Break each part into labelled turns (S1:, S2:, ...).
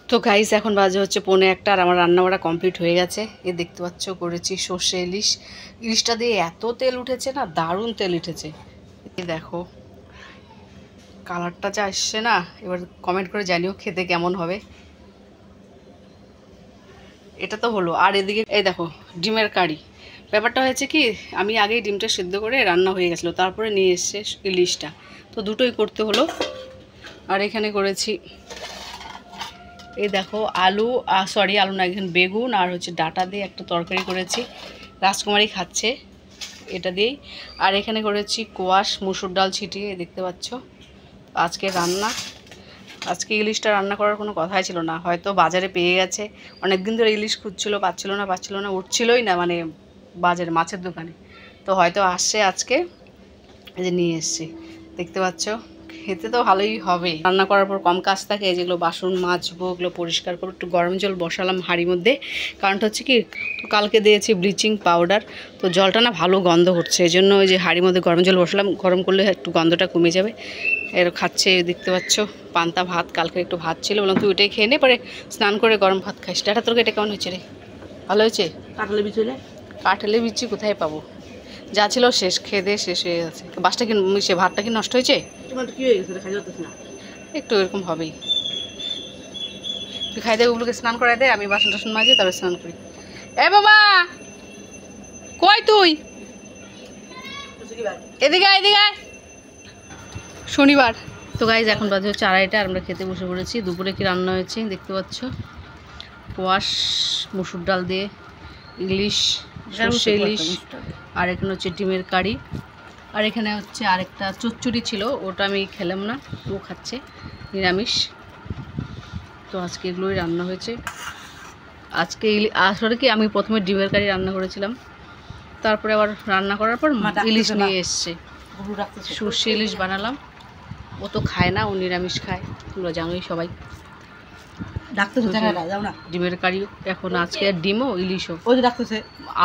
S1: তো গাইস এখন বাজে হচ্ছে 1:45 আর আমার রান্না বাড়া কমপ্লিট হয়ে গেছে। এই দেখতে পাচ্ছ করেছি সর্ষে ইলিশ। ইলিশটা দিয়ে এত তেল উঠেছে না, দারুণ তেল উঠেছে। এই দেখো কালারটা যা আসছে না, এবার কমেন্ট করে জানিও খেতে কেমন হবে। এটা তো হলো, আর এদিকে এই দেখো ডিমের কারি। ব্যাপারটা হয়েছে কি, আমি আগেই ডিমটা সিদ্ধ করে রান্না হয়ে গেছিলো, তারপরে নিয়ে এসছে ইলিশটা, তো দুটোই করতে হলো। আর এখানে করেছি এই দেখো আলু, আলু না, এখানে বেগুন আর হচ্ছে ডাটা দিয়ে একটা তরকারি করেছি। রাজকুমারী খাচ্ছে এটা দিয়েই। আর এখানে করেছি কোয়াশ মুসুর ডাল ছিটিয়ে, দেখতে পাচ্ছ। আজকে রান্না, আজকে ইলিশটা রান্না করার কোনো কথাই ছিল না, হয়তো বাজারে পেয়ে গেছে। অনেক দিন ধরে ইলিশ খুঁজছিল, পাচ্ছিল না, উঠছিলই না, মানে বাজারে মাছের দোকানে। তো হয়তো আসছে আজকে, এই যে নিয়ে এসছি, দেখতে পাচ্ছ। খেতে তো ভালোই হবে। রান্না করার পর কম কাজ থাকে, যেগুলো বাসন মাজবো ওগুলো পরিষ্কার করবো। একটু গরম জল বসালাম হাঁড়ির মধ্যে, কারণটা হচ্ছে কি কালকে দিয়েছি ব্লিচিং পাউডার, তো জলটা না ভালো গন্ধ হচ্ছে, এই জন্য ওই যে হাঁড়ির মধ্যে গরম জল বসালাম। গরম করলে একটু গন্ধটা কমে যাবে। এর খাচ্ছে দেখতে পাচ্ছ পান্তা ভাত, কালকে একটু ভাত ছিল, বললাম তুই ওইটাই খেয়ে নে, পরে স্নান করে গরম ভাত খাইস। ডাটা তোর এটা কেমন হয়েছে রে? ভালো হয়েছে? কাঁঠালে বিচি হলে? কাঁঠালে বিচি কোথায় পাবো, যা ছিল শেষ, খেয়ে দিয়ে শেষ হয়ে গেছে। বাসটা কি সে ভাতটা কি নষ্ট হয়েছে? কি হয়ে গেছে খাই যাচ্ছে না, একটু এরকম হবেই। তুই খাই দে, ওগুলোকে স্নান করাই দে, আমি বাসন টাসন মাজি তারপরে স্নান করি। এ বাবা কই তুই? এদিকে এদিকে। শনিবার। তো গাইজ এখন বাজে হচ্ছে 2:30 আর আমরা খেতে বসে পড়েছি। দুপুরে কি রান্না হয়েছে দেখতে পাচ্ছ, কোয়াশ মুসুর ডাল দিয়ে ইলিশ, সর্ষে ইলিশ, আর এখানে হচ্ছে ডিমের কারি। আর এখানে হচ্ছে আরেকটা চচ্চড়ি ছিল, ওটা আমি খেলাম না, ও খাচ্ছে নিরামিষ। তো আজকে এগুলোই রান্না হয়েছে। আজকে আসলে কি আমি প্রথমে ডিমের কারি রান্না করেছিলাম, তারপরে আবার রান্না করার পর ইলিশ নিয়ে এসছে, সর্ষে ইলিশ বানালাম। ও তো খায় না, ও নিরামিষ খায়, তোমরা জানোই সবাই। ডিমের কারি এখন আজকে, আর ডিমও ইলিশও ওই যে ডাকতেছে।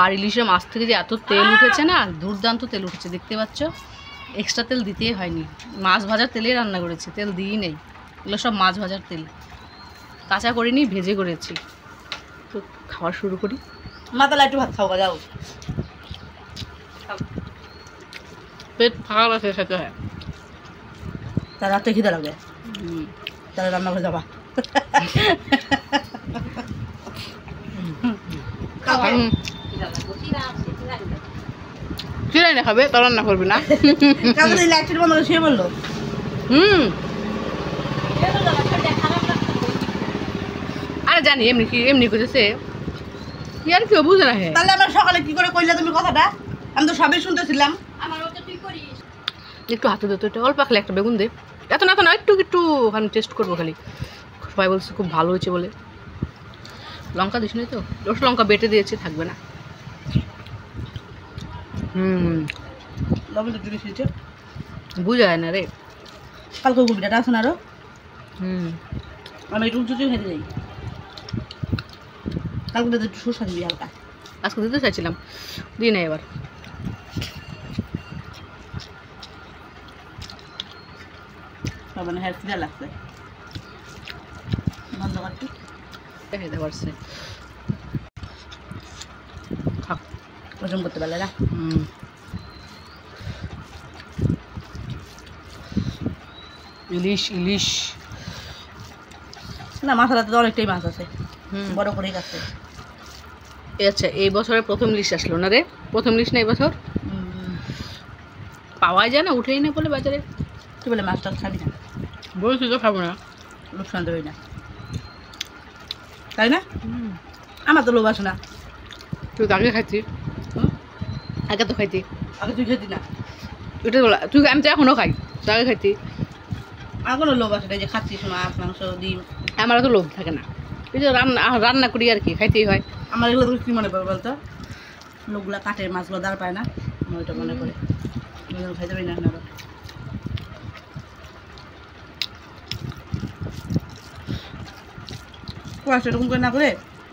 S1: আর ইলিশের মাছ থেকে যে এত তেল উঠেছে না, দুর্দান্ত তেল উঠেছে, দেখতে পাচ্ছ। এক্সট্রা তেল দিতেই হয়নি, মাছ ভাজার তেলেই রান্না করেছি, তেল দিই নেই। এগুলো সব মাছ ভাজার তেল, কাঁচা করিনি, ভেজে করেছি। তো খাওয়া শুরু করি। মাতালা একটু ভাত খাওয়া যাও, পেট ফাঁকা রাখে খেতে হয়। তার রাতে খিদে লাগবে, তাহলে রান্না করে যাবা। চিরাই না খাবে, তার রান্না করবি না। আরে জানি এমনি কি এমনি করেছে, কি আর কেউ বুঝে না। তাহলে আমরা সকালে কি করে কইলে তুমি কথাটা? আমি তো সবই শুনতেছিলাম। একটু হাতে দে তো, এটা অল্প খালি একটা বেগুন দে, এত না একটু একটু ওখানে টেস্ট করবো খালি। সবাই বলছে খুব ভালো হয়েছে বলে। লঙ্কা দিস নি তো, লঙ্কা বেটে দিয়েছি, থাকবে না। লবণ তো বেশি হয়েছে, বুঝা যায় না রে। কালকে গুবিটা আছে না আরো। আমি একটু উঁচু খেতে যাই, কালকে একটু শসা দিবি হালকা। আজকে দিতে চাইছিলাম, দিই না এবার। মানে হ্যাঁ খিদা লাগছে, বন্ধ করছি, খেতে পারছে। হজম করতে পারলে না। ইলিশ ইলিশ না, মাথাটাতে তো অনেকটাই মাছ আছে, বড় করেই আছে। আচ্ছা, এই বছরের প্রথম ইলিশ আসলো না রে? প্রথম ইলিশ না এই বছর, পাওয়াই যায় না, উঠেই না বলে বাজারে। তুই বলে মাছ টাছ খাবি না? বলছি তো খাবো না, লোকসান দেবই না, তাই না? আমার তো লোভ আসে না। তুই তো আগে খাইতি, আগে তো খাইতি, আগে তুই খেতি না, ওটা বলা তুই। আমি তো এখনও খাই, তুই আগে খাইতি। আমার কোনো লোভ আসে না, যে খাচ্ছিস মাছ মাংস ডিম, আমার তো লোভ থাকে না। এই যে রান্না করি আর কি, খাইতেই হয়। আমার এগুলো তো কী মনে পড়ে বলতো, লোকগুলো কাঠের মাছগুলো দাঁড় পায় না, আমার ওইটা মনে পড়ে, খাইতে পারি না। কোয়াশটা এরকম করে না করে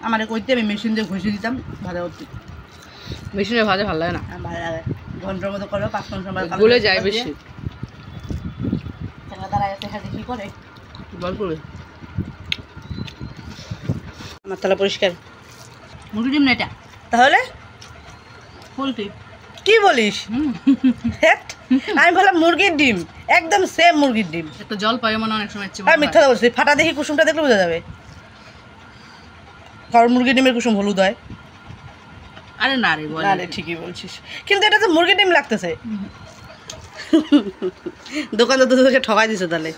S1: আমার কইতে, আমি মেশিন দিয়ে ঘষে দিতাম ভাজা করতে। মেশিনে ভাজা ভালো লাগে না, ভালো লাগে। ঘন্টার মতো করবে, 5 ঘন্টা গলে যায় বেশি। দাঁড়ায় আছে, হ্যাঁ কি করে বল করবে। আমার তালা পরিষ্কার।
S2: মুরগির ডিম না এটা,
S1: তাহলে
S2: পোলট্রি।
S1: কি বলিস? ধ্যাৎ, আমি বললাম মুরগির ডিম, একদম সেম মুরগির ডিম।
S2: একটু জল পাই মনে অনেক সময় ইচ্ছে
S1: আর মিথ্যা বলছি, ফাটা দেখি কুসুমটা দেখলে বোঝা যাবে। কারণ মুরগির ডিমের কুসুম হলুদ হয়।
S2: আরে না রে বল,
S1: না রে ঠিকই বলছিস, কিন্তু এটা তো মুরগির ডিম লাগতেছে। দোকানদার তো তোকে ঠকাই দিছে তাহলে।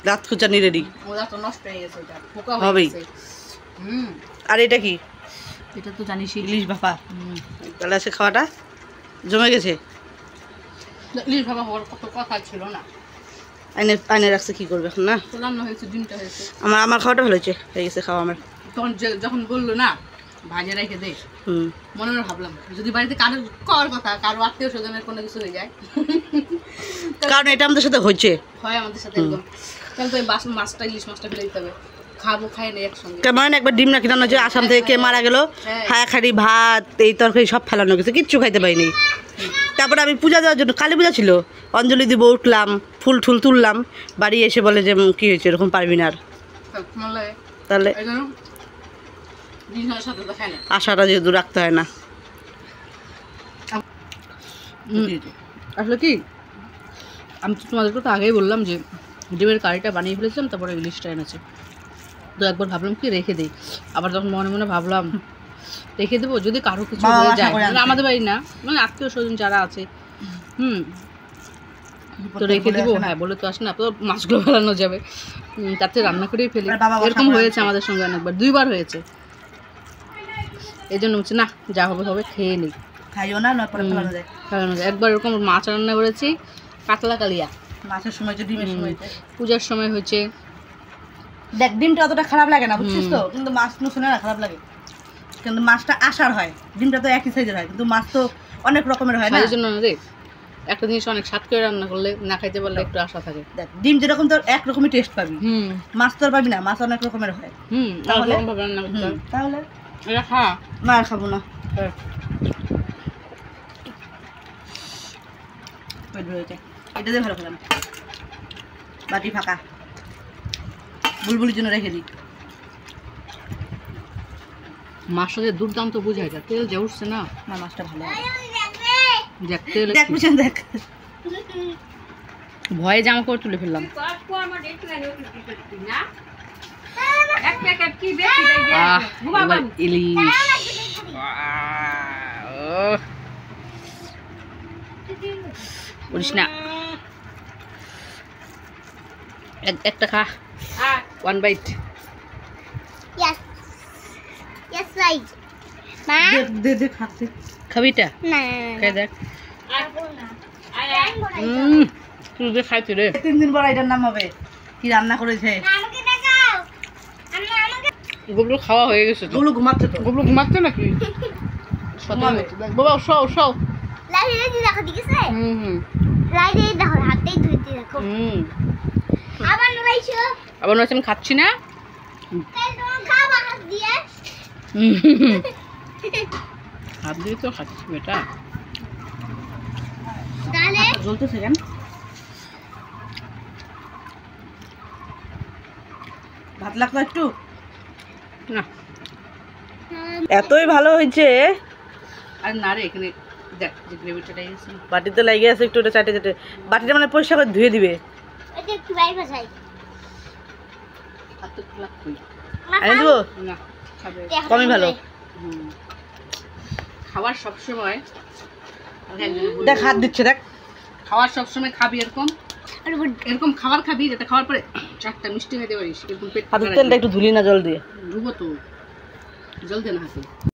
S1: রাত খুচানি রেডি
S2: ওটা তো নষ্ট হয়ে গেছে, এটা পোকা
S1: হবেই।
S2: হয়ে গেছে।
S1: আর এটা কি?
S2: এটা তো জানিস
S1: ইলিশ ভাপা। তাহলে আছে খাওয়াটা জমে গেছে।
S2: ইলিশ ভাপা হওয়ার কত কথা ছিল না,
S1: আইনে আইনে রাখছে, কি করবে এখন? না
S2: রান্না হয়েছে, ডিমটা হয়েছে।
S1: আমার খাওয়াটা ভালো হয়েছে, হয়ে গেছে খাওয়া আমার।
S2: তখন যখন বললো না ভাজে রেখে দে, মনে মনে ভাবলাম যদি বাড়িতে কারোর করার কথা, কারো আত্মীয় স্বজনের কোনো কিছু হয়ে যায়,
S1: কারণ এটা আমাদের সাথে হচ্ছে,
S2: হয় আমাদের সাথে একদম, তাহলে তো এই মাছটা ইলিশ মাছটা ফেলে দিতে হবে। খাবো খাই নেই একসঙ্গে।
S1: কেমন একবার ডিম না কিনানো হচ্ছে, আসাম থেকে কে মারা গেল, হায়াখাড়ি ভাত এই তরকারি সব ফেলানো গেছে, কিচ্ছু খাইতে পারিনি। তারপরে আমি পূজা দেওয়ার জন্য, কালী পূজা ছিল, অঞ্জলি দিব, উঠলাম, ফুল ঠুল তুললাম, বাড়ি এসে বলে যে কি হয়েছে, এরকম পারবি না আর। তাহলে আশাটা যেহেতু রাখতে হয় না।
S2: আসলে কি, আমি তো তোমাদেরকে তো আগেই বললাম যে ডিমের কারিটা বানিয়ে ফেলেছিলাম, তারপরে ইলিশটা এনেছে। তো একবার ভাবলাম কি রেখে দিই, আবার যখন মনে মনে ভাবলাম রেখে দেবো, যদি কারো কিছু হয়ে যায়, মানে আমাদের বাড়ি না, মানে আত্মীয় স্বজন যারা আছে, তো রেখে দেবো। হ্যাঁ বলে তো আসে না, তো মাছগুলো ফেলানো যাবে, তাতে রান্না করেই ফেলি। এরকম হয়েছে আমাদের সঙ্গে অনেকবার, 2 বার হয়েছে। এই জন্য হচ্ছে না, যা হবে হবে খেয়ে নিই,
S1: খাইও না, ফেলানো যায়।
S2: একবার এরকম মাছ রান্না করেছি, কাতলা কালিয়া,
S1: মাছের সময় যে ডিমের সময়,
S2: পূজার সময় হয়েছে।
S1: দেখ ডিমটা অতটা খারাপ লাগে না, বুঝছিস তো, কিন্তু মাছ শুনে না খারাপ লাগে, কিন্তু মাছটা আসার হয়, ডিমটা তো একই সাইজের হয়, কিন্তু মাছ তো অনেক রকমের হয় না।
S2: এই জন্য রে একটা জিনিস অনেক স্বাদ করে রান্না করলে, না খাইতে পারলে একটু আশা থাকে।
S1: দেখ ডিম যেরকম তোর একরকমই টেস্ট পাবি, মাছ তো আর পাবি না, মাছ অনেক রকমের হয়। তাহলে তাহলে
S2: এটা খা
S1: না, আর খাবো না, এটা দিয়ে ভালো খেলাম। বাটি ফাঁকা, বুলবুলির জন্য রেখে দিই।
S2: মাছটা যে দুর্দান্ত বুঝায়, যা তেল যে উঠছে না,
S1: না মাছটা ভালো,
S2: দেখ তেল,
S1: দেখ বুঝেন, দেখ
S2: ভয়ে জামা কাপড় তুলে ফেললাম। ইলিশ বলিস না, একটা খা, 1 বাইট। খাবিটা খাই দেখ, তুই খাইছি রে।
S1: 3 দিন পর এটার নাম হবে কি রান্না করেছে।
S2: গুবলু খাওয়া হয়ে গেছে,
S1: গুবলু ঘুমাচ্ছে তো,
S2: গুবলু ঘুমাচ্ছে নাকি? বাবা শো শো, আবার নয় আমি খাচ্ছি না, হাত দিয়ে তো খাচ্ছি বেটা।
S1: জ্বলতেছে কেন? ভাত লাগতো একটু
S2: না,
S1: এতই ভালো হয়েছে।
S2: আর না রে, এখানে দেখ যে গ্রেভিটা গেছে,
S1: বাটিতে লেগে আছে একটু, ওটা চাটে চাটে, বাটিটা মানে পরিষ্কার করে ধুয়ে দিবে। আনি দেবো
S2: না, খাবে
S1: কমই ভালো।
S2: খাবার সবসময়
S1: দেখ হাত দিচ্ছে, দেখ
S2: খাবার সবসময় খাবি এরকম, এরকম খাবার খাবি যাতে খাওয়ার পরে 4টা মিষ্টি খেতে পারিস, এরকম পেট
S1: হাতের তেলটা একটু ধুলি না জল দিয়ে,
S2: ডুবো তো, জল দে না হাতে।